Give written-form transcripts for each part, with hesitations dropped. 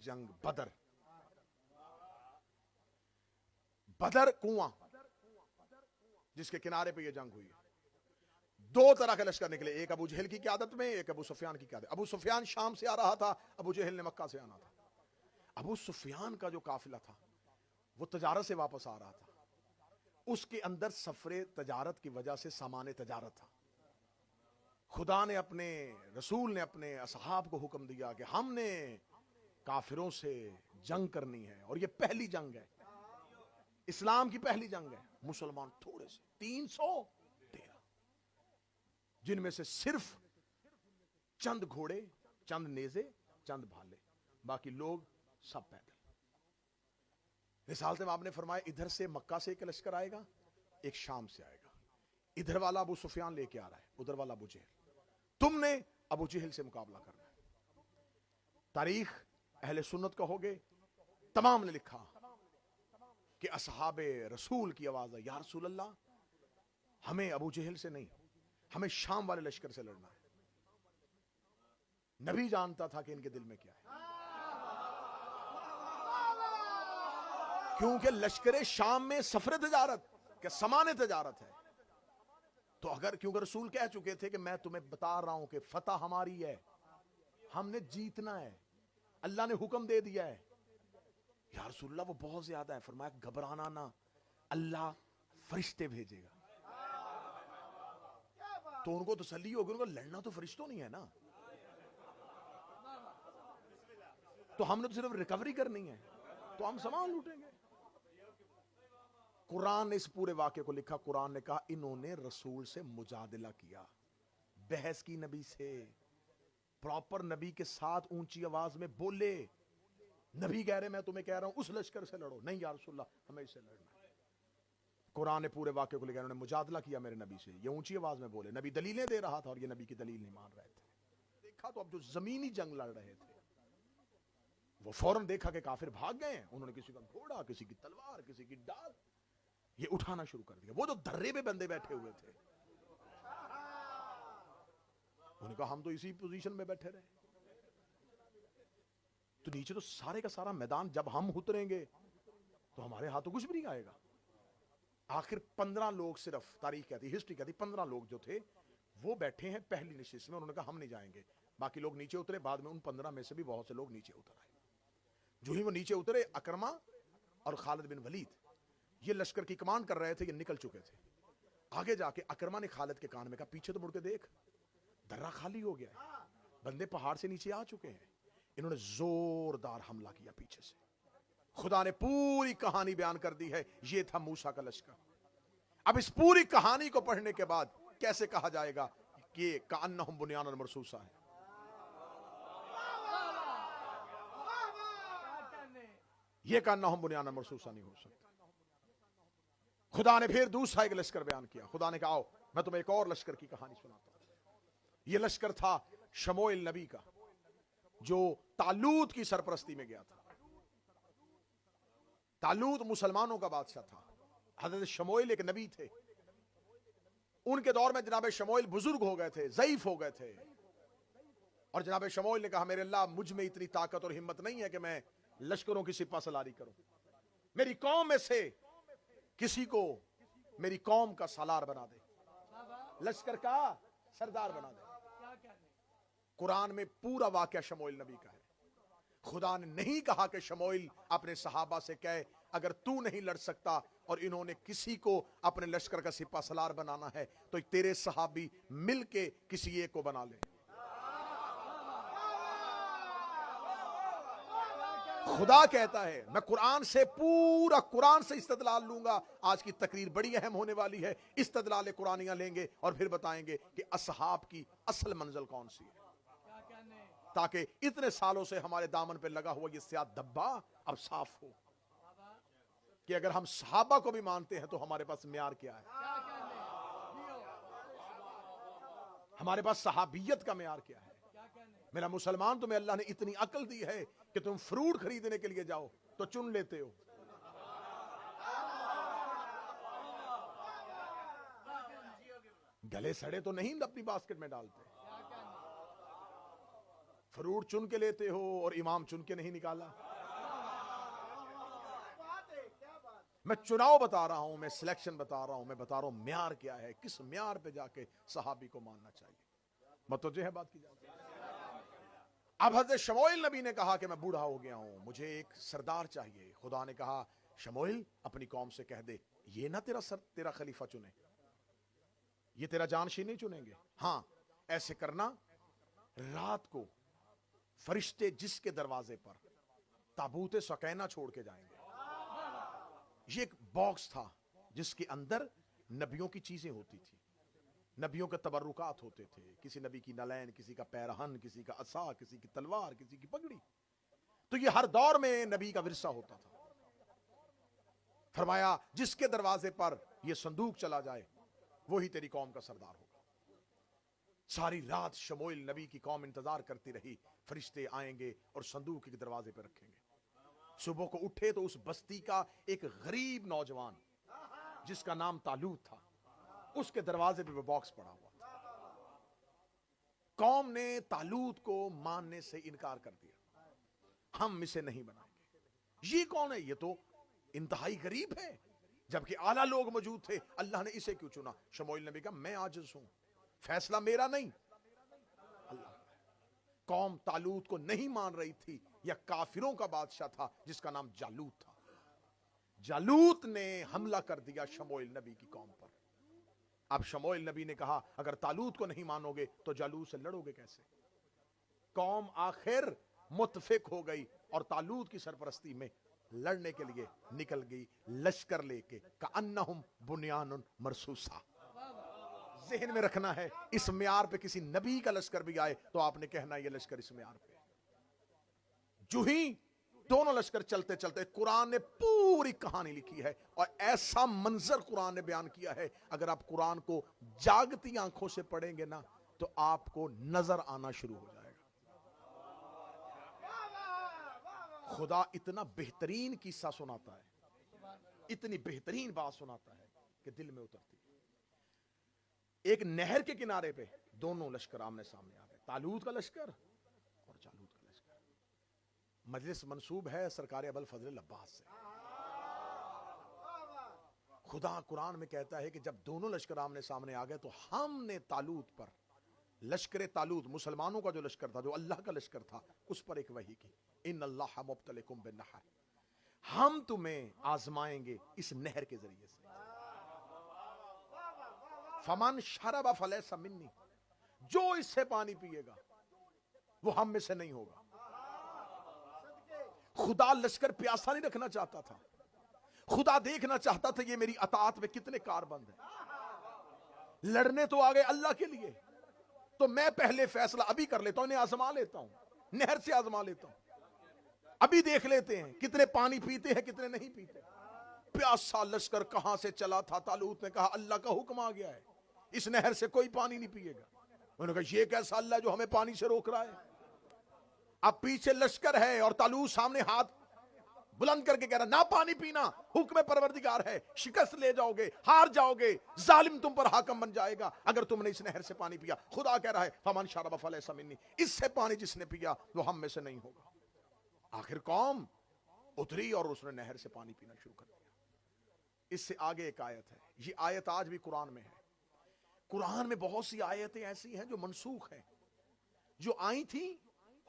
जंग बदर। बदर कुआं जिसके किनारे पे ये जंग हुई है। दो तरह के लश्कर निकले, एक अबू जहल की क़यादत में, एक अबू सुफियान की क़यादत। अबू सुफियान शाम से आ रहा था, अबू जहल ने मक्का से आना था। अबू सुफियान का जो काफिला था वो तजारत से वापस आ रहा था, उसके अंदर सफरे तजारत की वजह से सामान तजारत था। खुदा ने अपने रसूल ने अपने असहाब को हुक्म दिया कि हमने काफिरों से जंग करनी है, और ये पहली जंग है, इस्लाम की पहली जंग है। मुसलमान थोड़े से 313, जिनमें से सिर्फ चंद घोड़े, चंद नेजे, चंद भाले, बाकी लोग सब पैदल। रिसालत में आपने फरमाया इधर से मक्का से एक लश्कर आएगा, एक शाम से आएगा। इधर वाला अबू सुफियान लेके आ रहा है, उधर वाला अबू जहल। तुमने अबू जहल से मुकाबला करना है। तारीख अहले सुन्नत कहोगे, तमाम ने लिखा कि असहाबे रसूल की आवाज है, या रसूल अल्लाह, हमें अबू जहल से नहीं, हमें शाम वाले लश्कर से लड़ना है। नबी जानता था कि इनके दिल में क्या है, क्योंकि लश्कर शाम में सफर तजारत के सामान तजारत है। तो अगर, क्योंकि रसूल कह चुके थे कि मैं तुम्हें बता रहा हूं कि फतह हमारी है, हमने जीतना है, अल्लाह ने हुक्म दे दिया है। या रसूलल्लाह वो बहुत ज्यादा है। फरमाया घबराना ना, अल्लाह फरिश्ते भेजेगा। तो उनको तसल्ली होगी, उनको लड़ना तो फरिश्तों नहीं है ना, तो हमने तो सिर्फ रिकवरी करनी है, तो हम सामान लूटेंगे। कुरान ने इस पूरे वाक्य को लिखा। कुरान ने कहा इन्होंने रसूल से मुजादिला किया, बहस की नबी से, प्रॉपर नबी के साथ ऊंची आवाज में बोले। नबी कह रहे मैं तुम्हें कह रहा हूं उस लश्कर से लड़ो, नहीं या रसूलल्लाह हमें इससे लड़ना है। कुरान ने पूरे वाक्य को लिखा, इन्होंने मुजादिला किया मेरे नबी से, ये ऊंची आवाज में बोले। नबी दलीलें दे रहा था और ये नबी की दलील नहीं मान रहे थे। देखा तो अब जो जमीनी जंग लड़ रहे थे वो फौरन देखा कि काफिर भाग गए हैं। उन्होंने किसी का घोड़ा, किसी की तलवार, किसी की डाल ये उठाना शुरू कर दिया। वो जो दर्रे पे बंदे बैठे हुए थे उन्होंने कहा हम तो इसी पोजीशन में बैठे रहे, तो नीचे तो सारे का सारा मैदान, जब हम उतरेंगे तो हमारे हाथों कुछ भी नहीं आएगा। आखिर 15 लोग, सिर्फ तारीख कहती, हिस्ट्री कहती 15 लोग जो थे वो बैठे हैं पहली नशिस्त में। उन्होंने कहा हम नहीं जाएंगे, बाकी लोग नीचे उतरे। बाद में उन 15 में से भी बहुत से लोग नीचे उतर आए। जो ही वो नीचे उतरे, अकरमा और खालिद बिन वलीद, ये लश्कर की कमांड कर रहे थे, ये निकल चुके थे। आगे जाके अकरमा ने खालिद के कान में कहा पीछे तो मुड़ के देख, दर्रा खाली हो गया है, बंदे पहाड़ से नीचे आ चुके हैं। इन्होंने जोरदार हमला किया पीछे से। खुदा ने पूरी कहानी बयान कर दी है, ये था मूसा का लश्कर। अब इस पूरी कहानी को पढ़ने के बाद कैसे कहा जाएगा कि कान्नहुम बुनियानुन मरसूसा है? ये कान्नहुम बुनियानुन मरसूसा नहीं हो सकता। खुदा ने फिर दूसरा एक लश्कर बयान किया। खुदा ने कहा आओ मैं तुम्हें एक और लश्कर की कहानी सुनाता हूं। यह लश्कर था शमूएल नबी का, जो तालूत की सरपरस्ती में गया था। तालूत मुसलमानों का बादशाह था, हजरत शमूएल एक नबी थे। उनके दौर में जनाब शमूएल बुजुर्ग हो गए थे, ज़ईफ हो गए थे, और जनाब शमूएल ने कहा मेरे अल्लाह मुझ में इतनी ताकत और हिम्मत नहीं है कि मैं लश्करों की सिपा सलारी करूं। मेरी कौम में से किसी को मेरी कौम का सालार बना दे, लश्कर का सरदार बना दे। कुरान में पूरा वाकया शमूएल नबी का है। खुदा ने नहीं कहा कि शमूएल अपने सहाबा से कहे अगर तू नहीं लड़ सकता और इन्होंने किसी को अपने लश्कर का सिपा सलार बनाना है तो तेरे सहाबी मिलके किसी एक को बना ले। खुदा कहता है, मैं कुरान से, पूरा कुरान से इस्तदलाल लूंगा। आज की तकरीर बड़ी अहम होने वाली है। इस्तदलाल कुरानियां लेंगे और फिर बताएंगे कि असहाब की असल मंजिल कौन सी है, ताकि इतने सालों से हमारे दामन पे लगा हुआ ये स्याह धब्बा अब साफ हो कि अगर हम सहाबा को भी मानते हैं तो हमारे पास म्यार क्या है, हमारे पास सहाबियत का म्यार क्या है। मेरा मुसलमान, तुम्हें अल्लाह ने इतनी अकल दी है कि तुम फ्रूट खरीदने के लिए जाओ तो चुन लेते हो। गले सड़े तो नहीं अपनी बास्केट में डालते। फ्रूट चुन के लेते हो और इमाम चुन के नहीं निकाला। मैं चुनाव बता रहा हूं, मैं सिलेक्शन बता रहा हूं, मैं बता रहा हूं म्यार क्या है, किस म्यार पे जाके सहाबी को मानना चाहिए। मतवज्जे है बात की जाती है। अब हजरत शमूएल नबी ने कहा कि मैं बूढ़ा हो गया हूं, मुझे एक सरदार चाहिए। खुदा ने कहा शमूएल अपनी कौम से कह दे ये ना तेरा खलीफा चुने, ये तेरा जानशीन नहीं चुनेंगे। हां ऐसे करना, रात को फरिश्ते जिसके दरवाजे पर ताबूत सकैना छोड़ के जाएंगे। ये एक बॉक्स था जिसके अंदर नबियों की चीजें होती थी, नबियों के तबरुकात होते थे। किसी नबी की नलैन, किसी का पैरहन, किसी का असा, किसी की तलवार, किसी की पगड़ी। तो ये हर दौर में नबी का विरसा होता था। फरमाया जिसके दरवाजे पर यह संदूक चला जाए वही तेरी कौम का सरदार होगा। सारी रात शमूएल नबी की कौम इंतजार करती रही, फरिश्ते आएंगे और संदूक के दरवाजे पर रखेंगे। सुबह को उठे तो उस बस्ती का एक गरीब नौजवान जिसका नाम तालूत था, उसके दरवाजे पे वो बॉक्स पड़ा हुआ था। कौम ने तालूत को मानने से इनकार कर दिया, हम इसे नहीं बनाएंगे। ये कौन है? ये तो इंतहाई गरीब है, जबकि आला लोग मौजूद थे। अल्लाह ने इसे क्यों चुना? शमूएल नबी का मैं आजिज हूं, फैसला मेरा नहीं, अल्लाह। कौम तालूत को नहीं मान रही थी। यह काफिरों का बादशाह था जिसका नाम जालूत था। जालूत ने हमला कर दिया शमूएल नबी की कौम पर। अब शमूएल नबी ने कहा अगर तालूत को नहीं मानोगे तो जालूत से लड़ोगे कैसे? कौम आखिर मुत्तफिक हो गई और तालूत की सरपरस्ती में लड़ने के लिए निकल गई, लश्कर लेके। कअन्नहुम बुनियानुन मरसूसा। ज़हन में रखना है, इस म्यार पे किसी नबी का लश्कर भी आए तो आपने कहना ये लश्कर इस म्यार पे। जो ही दोनों लश्कर चलते चलते, कुरान ने पूरी कहानी लिखी है और ऐसा मंजर कुरान ने बयान किया है, अगर आप कुरान को जागती आंखों से पढ़ेंगे ना तो आपको नजर आना शुरू हो जाएगा। खुदा इतना बेहतरीन किस्सा सुनाता है, इतनी बेहतरीन बात सुनाता है कि दिल में उतरती है। एक नहर के किनारे पे दोनों लश्कर आमने सामने आ गए, तालूत का लश्कर और जालूत का लश्कर। मजलिस मंसूब है सरकार अबुल फजल अब्बास से। खुदा कुरान में कहता है कि जब दोनों लश्कर आमने सामने आ गए तो हमने तालूत पर, लश्कर तालूत मुसलमानों का जो लश्कर था, जो अल्लाह का लश्कर था, उस पर एक वही की, इन्नल्लाह मुब्तलिकुम बिन्नहर, हम तुम्हें आजमाएंगे इस नहर के जरिए से। फमन शरबा फलैसा मिन्नी, जो इससे पानी पिएगा वो हम में से नहीं होगा। खुदा लश्कर प्यासा नहीं रखना चाहता था, खुदा देखना चाहता था ये मेरी अताअत में कितने कारबंद हैं। लड़ने तो आ गए अल्लाह के लिए, तो मैं पहले फैसला अभी कर लेता हूं, इन्हें आजमा लेता हूं, नहर से आजमा लेता हूं, अभी देख लेते हैं कितने पानी पीते हैं कितने नहीं पीते। प्यासा लश्कर कहां से चला था? तालूत ने कहा अल्लाह का हुक्म आ गया है, इस नहर से कोई पानी नहीं पिएगा। उन्होंने कहा ये कैसा अल्लाह जो हमें पानी से रोक रहा है? अब पीछे लश्कर है और तालूत सामने हाथ बुलंद करके कह रहा ना पानी पीना, हुक्म परवरदिगार है, शिकस्त ले जाओगे, हार जाओगे, जालिम तुम पर हाकम बन जाएगा अगर तुमने इस नहर से पानी पिया। खुदा कह रहा है फमन शरबा फलैसा मिन्नी, इससे पानी जिसने पिया वो हम में से नहीं होगा। आखिर कौम उतरी और उसने नहर से पानी पीना शुरू कर दिया। इससे आगे एक आयत है, ये आयत आज भी कुरान में है। कुरान में बहुत सी आयतें ऐसी हैं जो मनसूख हैं, जो आई थी,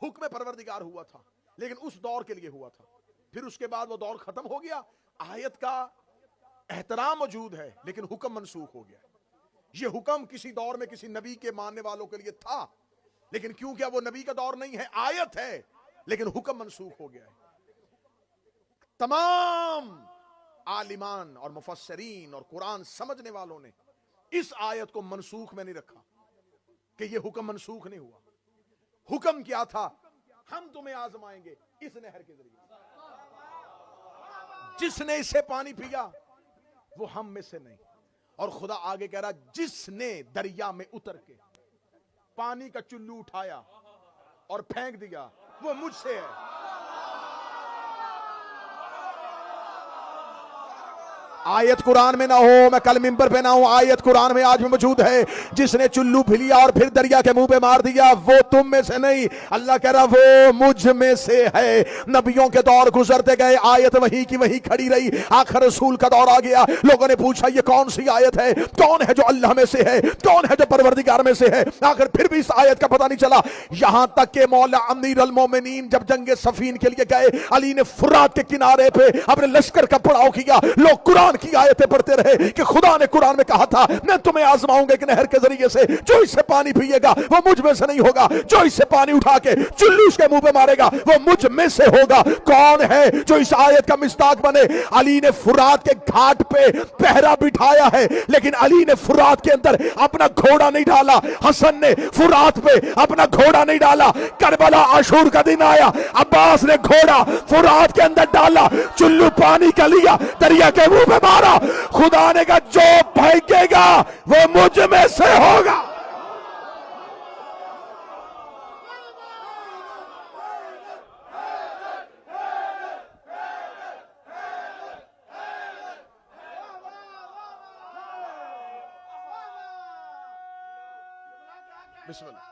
हुक्म परवरदिगार हुआ था लेकिन उस दौर के लिए हुआ था, फिर उसके बाद वो दौर खत्म हो गया। आयत का एहतराम मौजूद है लेकिन हुक्म मनसूख हो गया। ये हुक्म किसी दौर में किसी नबी के मानने वालों के लिए था, लेकिन क्योंकि अब वो नबी का दौर नहीं है, आयत है, लेकिन हुक्म मनसूख हो गया है। तमाम आलिमान और मुफस्सरीन और कुरान समझने वालों ने इस आयत को मनसूख में नहीं रखा कि ये हुक्म मनसूख नहीं हुआ। हुक्म क्या था? हम तुम्हें आजमाएंगे इस नहर के जरिए, जिसने इससे पानी पिया वो हम में से नहीं। और खुदा आगे कह रहा जिसने दरिया में उतर के पानी का चुल्लू उठाया और फेंक दिया वो मुझसे है। आयत कुरान में ना हो, मैं कल मिंबर पे ना हूं, आयत कुरान में आज भी मौजूद है। जिसने चुल्लू फिलिया और फिर दरिया के मुंह पे मार दिया वो तुम में से नहीं, अल्लाह कह रहा वो मुझ में से है। नबियों के दौर गुजरते गए, आयत वही की वही खड़ी रही। आखिर रसूल का दौर आ गया, लोगों ने पूछा ये कौन सी आयत है, कौन है जो अल्लाह में से है, कौन है जो परवरदिगार में से है। आखिर फिर भी इस आयत का पता नहीं चला। यहां तक के मौला अमीर अल मोमिनीन जब जंगे सफीन के लिए गए, अली ने फुरात के किनारे पे अपने लश्कर का पड़ाव किया। लोग कुरान की आयतें पढ़ते रहे कि खुदा ने कुरान में कहा था मैं तुम्हें आजमाऊंगा एक नहर के जरिए से, जो इससे पानी पिएगा वो मुझ में से नहीं होगा, जो इससे पानी उठा के चुल्लू उसके मुंह पे मारेगा वो मुझ में से होगा। कौन है जो इस आयत का मिस्ताक बने? अली ने फुरात के घाट पे पहरा बिठाया है, लेकिन अली ने फुरात के अंदर अपना घोड़ा नहीं डाला, हसन ने फुरात पे अपना घोड़ा नहीं डाला। करबला आशूर का दिन आया, अब्बास ने घोड़ा फुरात के अंदर डाला, चुल्लू पानी का लिया, दरिया के मुंह पे मारा। खुदा ने कहा जो फेंकेगा वो मुझ में से होगा। बिस्मिल्लाह।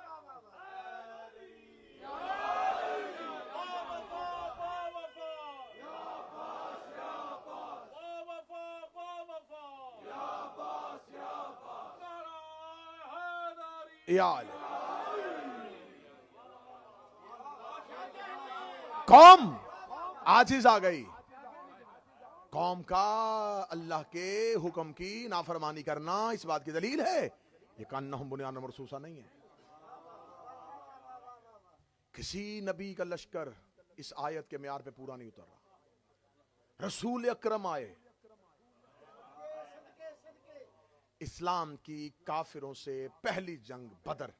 कौम आजिज आ गई, कौम का अल्लाह के हुक्म की नाफरमानी करना इस बात की दलील है ये कान्नहुम बुनियान मरसूसा नहीं है। किसी नबी का लश्कर इस आयत के म्यार पे पूरा नहीं उतर रहा। रसूल अकरम आए, इस्लाम की काफिरों से पहली जंग बदर,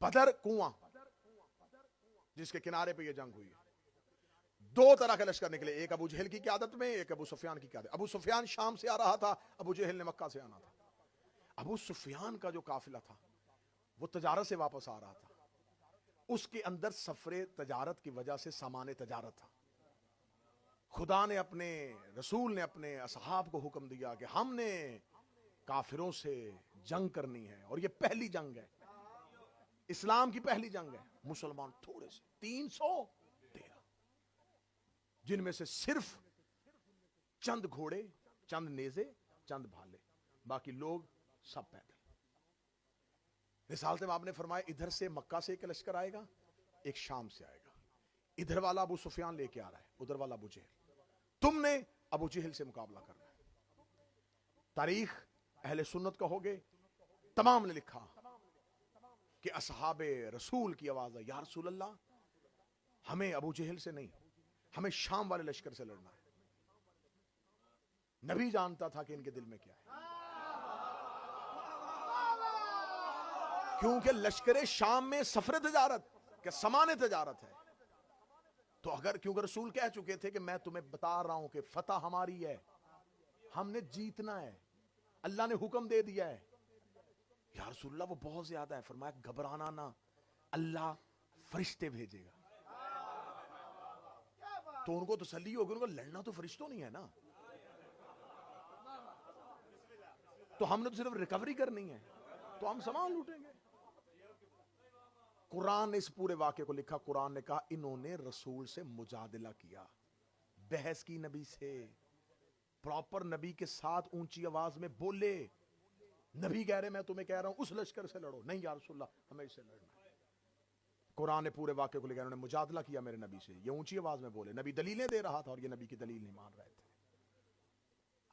बदर कुआं जिसके किनारे पे ये जंग हुई है। दो तरह के लश्कर निकले, एक अबू जहल की क़यादत में, एक अबू सुफियान की क़यादत। अबू सुफियान शाम से आ रहा था, अबू जहल ने मक्का से आना था। अबू सुफियान का जो काफिला था वो तजारत से वापस आ रहा था, उसके अंदर सफरे तजारत की वजह से सामान तजारत था। खुदा ने अपने रसूल ने अपने असहाब को हुक्म दिया कि हमने काफिरों से जंग करनी है, और ये पहली जंग है, इस्लाम की पहली जंग है। मुसलमान थोड़े से 313, जिनमें से सिर्फ चंद घोड़े, चंद नेजे, चंद भाले, बाकी लोग सब पैदल। रिसालत में आपने फरमाया इधर से मक्का से एक लश्कर आएगा, एक शाम से आएगा। इधर वाला अबू सुफियान लेके आ रहा है, उधर वाला अबू जहल। तुमने अबू जहल से मुकाबला करना है। तारीख अहले सुन्नत कहोगे, तमाम ने लिखा कि असहाबे रसूल की आवाज है, या रसूल अल्लाह हमें अबू जहल से नहीं, हमें शाम वाले लश्कर से लड़ना है। नबी जानता था कि इनके दिल में क्या है, क्योंकि लश्कर शाम में सफर तजारत के समान तजारत है। तो अगर क्योंकि रसूल कह चुके थे कि मैं तुम्हें बता रहा हूं कि फतह हमारी है, हमने जीतना है, अल्लाह ने हुक्म दे दिया है। या रसूलल्लाह वो बहुत ज्यादा है। फरमाया घबराना ना, अल्लाह फरिश्ते भेजेगा। तो उनको तसल्ली होगी, उनको लड़ना तो फरिश्तों नहीं है ना, तो हमने तो सिर्फ रिकवरी करनी है, तो हम सामान लूटेंगे। कुरान ने इस पूरे वाक्य को लिखा। कुरान ने कहा इन्होंने रसूल से मुजादिला किया, बहस की नबी से, प्रॉपर नबी के साथ ऊंची आवाज में बोले। नबी कह रहे मैं तुम्हें कह रहा हूं उस लश्कर से लड़ो, नहीं या रसूलल्लाह हमें इससे लड़ना है। कुरान ने पूरे वाक्य को लिखा, इन्होंने मुजादिला किया मेरे नबी से, ये ऊंची आवाज में बोले। नबी दलीलें दे रहा था और ये नबी की दलील नहीं मान रहे थे।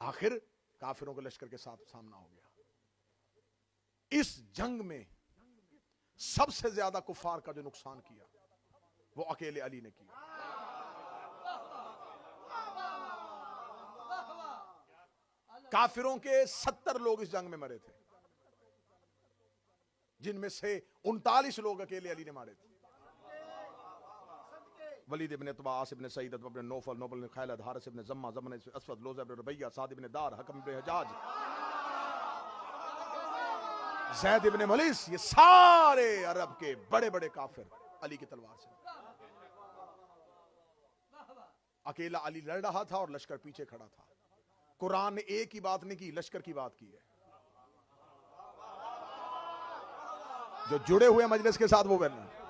आखिर काफिरों के लश्कर के साथ सामना हो गया। इस जंग में सबसे ज्यादा कुफार का जो नुकसान किया वो अकेले अली ने किया। काफिरों के 70 लोग इस जंग में मरे थे, जिनमें से 39 लोग अकेले अली ने मारे थे। वलीद इब्न अतबा, आस इब्न सईद, अतबा इब्न नौफल, नौफल इब्न खालिद, हारिस इब्न जम्मा, जमन इब्न असवद, लोज़ा इब्न रबैया, साद इब्न दार, हकम इब्न हजाज, ज़ैद इब्न मलिस, ये सारे अरब के बड़े बड़े काफिर अली की तलवार से। अकेला अली लड़ रहा था और लश्कर पीछे खड़ा था। कुरान ने एक ही बात नहीं की, लश्कर की बात की है। जो जुड़े हुए मजलिस के साथ वो करना।